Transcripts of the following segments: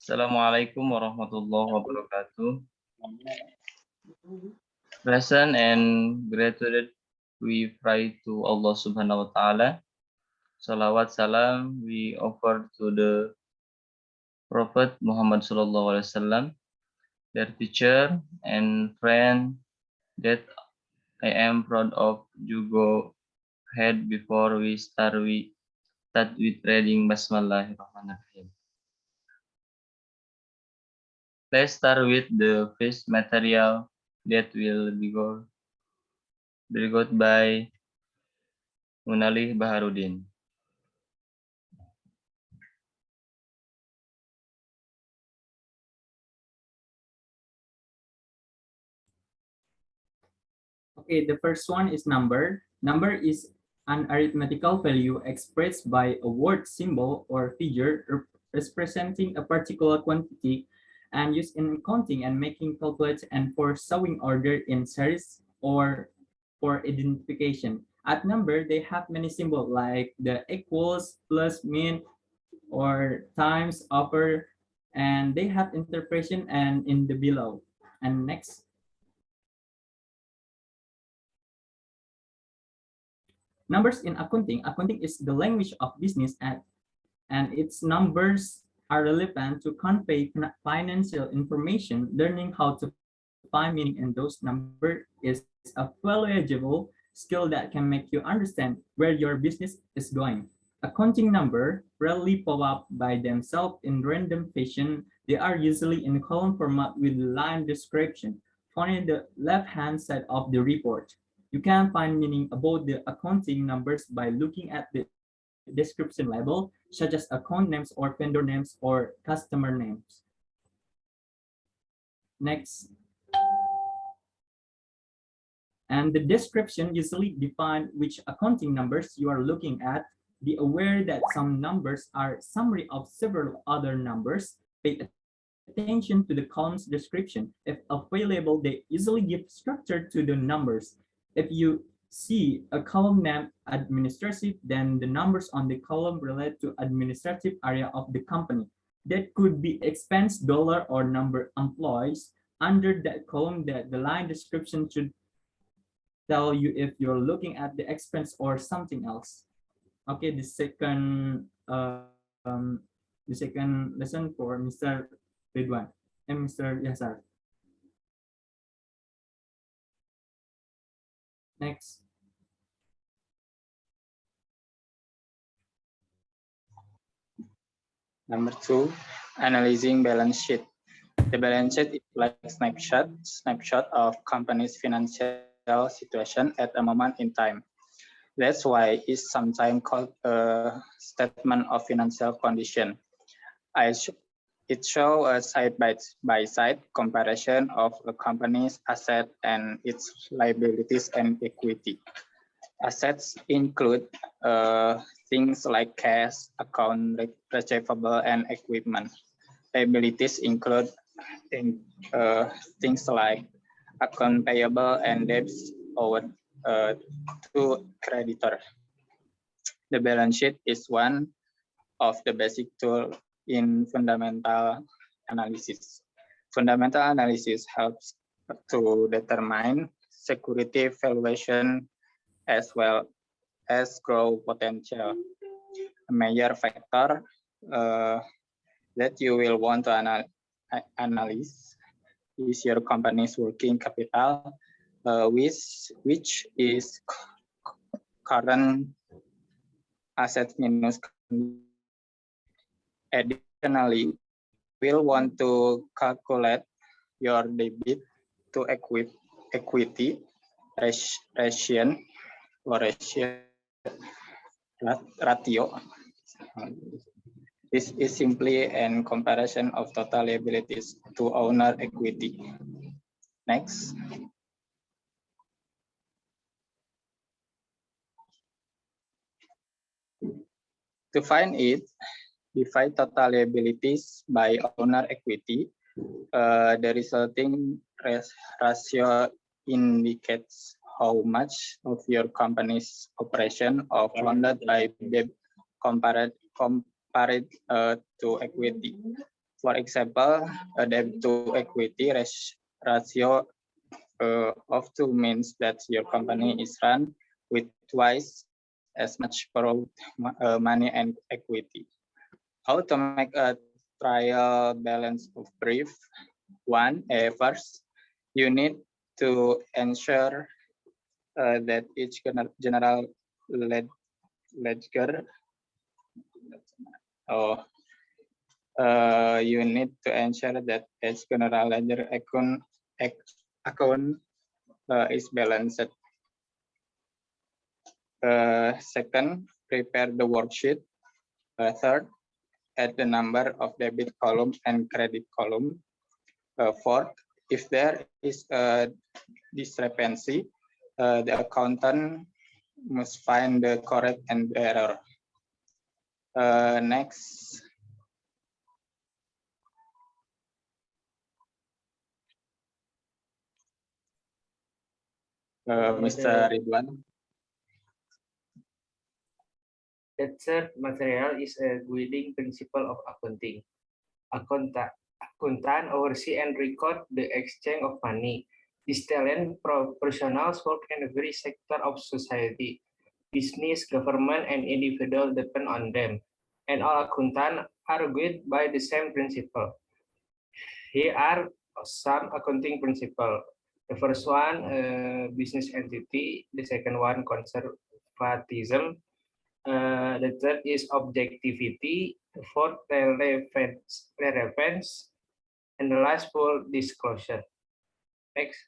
Assalamualaikum warahmatullahi wabarakatuh. Present and gratitude we pray to Allah Subhanahu wa Ta'ala. Salawat salam we offer to the Prophet Muhammad Sallallahu Alaihi Wasallam, their teacher and friend that I am proud of. You go ahead before we start with reading Bismillahirrahmanirrahim. Let's start with the first material that will be got by Munalih Baharudin. Okay, the first one is number. Number is an arithmetical value expressed by a word, symbol, or figure representing a particular quantity and used in counting and making calculates and for showing order in series or for identification. At number, they have many symbols like the equals, plus, min, or times, over, and they have interpretation and in the below. And next. Numbers in accounting. Accounting is the language of business and its numbers are relevant to convey financial information. Learning how to find meaning in those numbers is a valuable skill that can make you understand where your business is going. Accounting number rarely pop up by themselves in random fashion. They are usually in column format with line description found in the left-hand side of the report. You can find meaning about the accounting numbers by looking at the description label, such as account names or vendor names or customer names. Next. And the description usually define which accounting numbers you are looking at. Be aware that some numbers are summary of several other numbers. Pay attention to the column's description. If available, they easily give structure to the numbers. If you see a column named administrative, then the numbers on the column relate to administrative area of the company. That could be expense, dollar, or number employees. Under that column, the line description should tell you if you're looking at the expense or something else. Okay, the second lesson for Mr. Ridwan and Mr. Yasar. Next. Number 2, analyzing balance sheet. The balance sheet is like a snapshot of company's financial situation at a moment in time. That's why it's sometimes called a statement of financial condition. It shows a side-by-side comparison of a company's asset and its liabilities and equity. Assets include things like cash, account receivable, and equipment. Liabilities include things like account payable and debts owed to creditor. The balance sheet is one of the basic tools in fundamental analysis. Fundamental analysis helps to determine security valuation as well as growth potential. A major factor that you will want to analyze is your company's working capital, which is current assets minus. Additionally, we'll want to calculate your debit to equity ratio ratio. This is simply a comparison of total liabilities to owner equity. Next. To find it, divide total liabilities by owner equity. The resulting ratio indicates how much of your company's operation are funded by debt compared to equity. For example, a debt to equity ratio of 2 means that your company is run with twice as much borrowed money and equity. How to make a trial balance of brief? First, you need to ensure that each general ledger you need to ensure that each general ledger account is balanced. Second, prepare the worksheet. Third, add the number of debit column and credit column. Fourth, if there is a discrepancy, the accountant must find the correct and the error. Next, Mr. Ridwan. The third material is a guiding principle of accounting. Accountant oversee and record the exchange of money. These talent professionals work in every sector of society. Business, government, and individual depend on them. And all accountants are guided by the same principle. Here are some accounting principles. The first one, business entity. The second one, conservatism. The third is objectivity. The fourth, relevance. And the last, full disclosure. Next.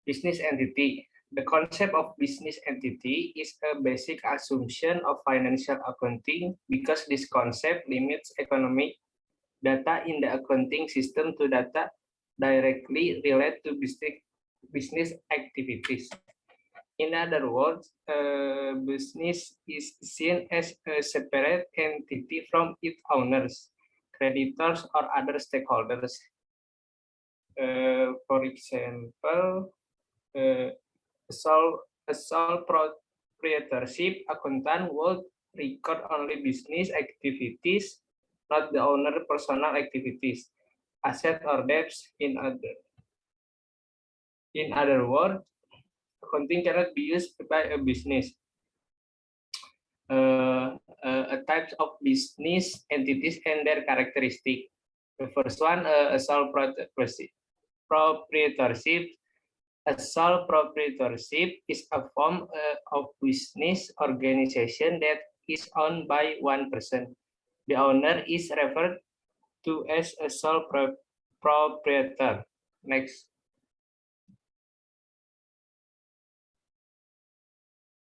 Business entity. The concept of business entity is a basic assumption of financial accounting because this concept limits economic data in the accounting system to data directly related to business activities. In other words, business is seen as a separate entity from its owners, creditors, or other stakeholders. For example, a sole proprietorship accountant would record only business activities, not the owner personal activities, asset or debts in other words, accounting cannot be used by a business. A types of business entities and their characteristic. The first one, a sole proprietorship. A sole proprietorship is a form of business organization that is owned by one person. The owner is referred to as a sole proprietor. Next.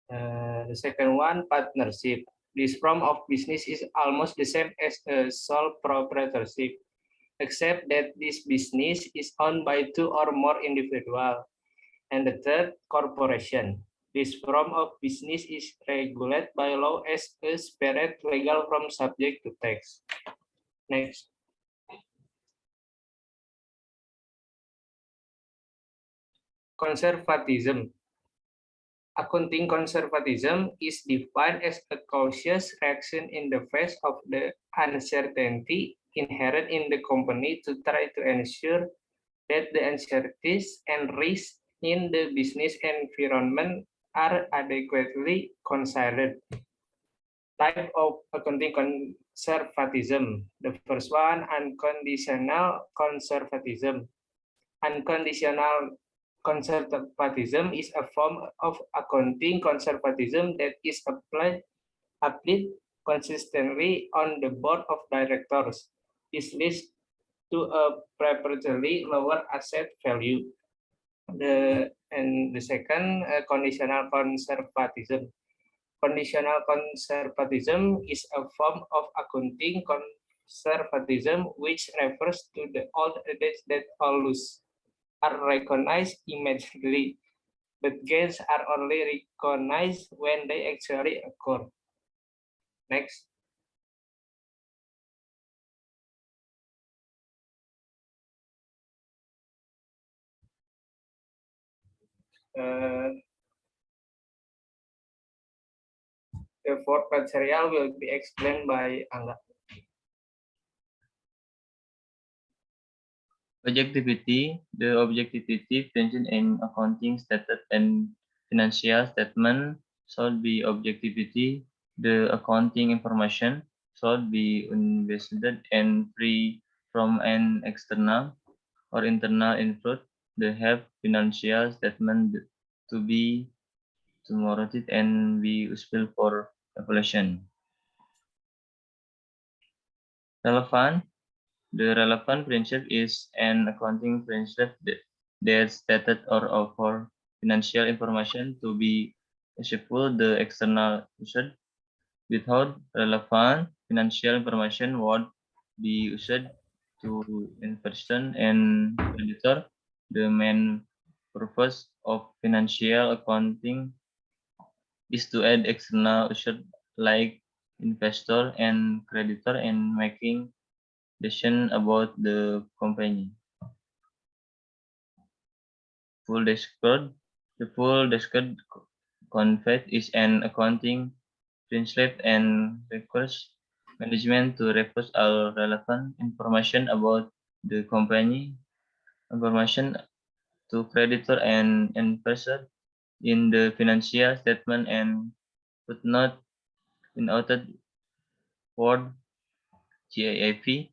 The second one, partnership. This form of business is almost the same as a sole proprietorship, except that this business is owned by two or more individuals. And the third, corporation. This form of business is regulated by law as a separate legal from subject to tax. Next. Conservatism. Accounting conservatism is defined as a cautious reaction in the face of the uncertainty inherent in the company to try to ensure that the uncertainties and risks in the business environment are adequately considered. Type of accounting conservatism. The first one, unconditional conservatism. Unconditional conservatism is a form of accounting conservatism that is applied consistently on the board of directors. This leads to a preferentially lower asset value. The second, conditional conservatism. Conditional conservatism is a form of accounting conservatism which refers to the old adage that all losses are recognized immediately, but gains are only recognized when they actually occur. Next. The fourth material will be explained by Angga. Objectivity. The objectivity principle in accounting statement and financial statement should be objectivity. The accounting information should be unbiased and free from an external or internal influence. They have financial statement to be audited and be useful for evaluation. Relevant. The relevant principle is an accounting principle that stated or offer financial information to be useful the external user. Without relevant financial information would be used to investor and creditor. The main purpose of financial accounting is to add external user like investor and creditor and making decision about the company. Full disclosure. The full disclosure concept is an accounting principle and requires management to request all relevant information about the company, information to creditor and investor in the financial statement and footnote in authored word GAAP.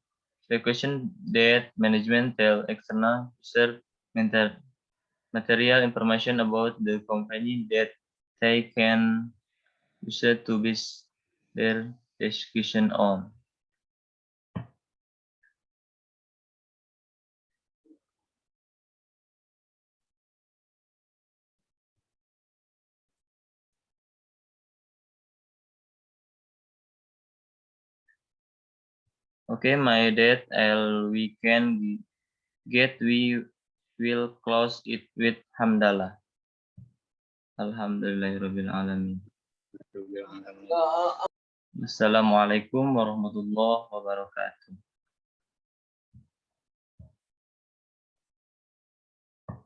The question that management tell external user material information about the company that they can use to base their discussion on. Okay, my dad, we can get, we will close it with hamdalah. Alhamdulillahirabbil alamin. Assalamualaikum warahmatullahi wabarakatuh.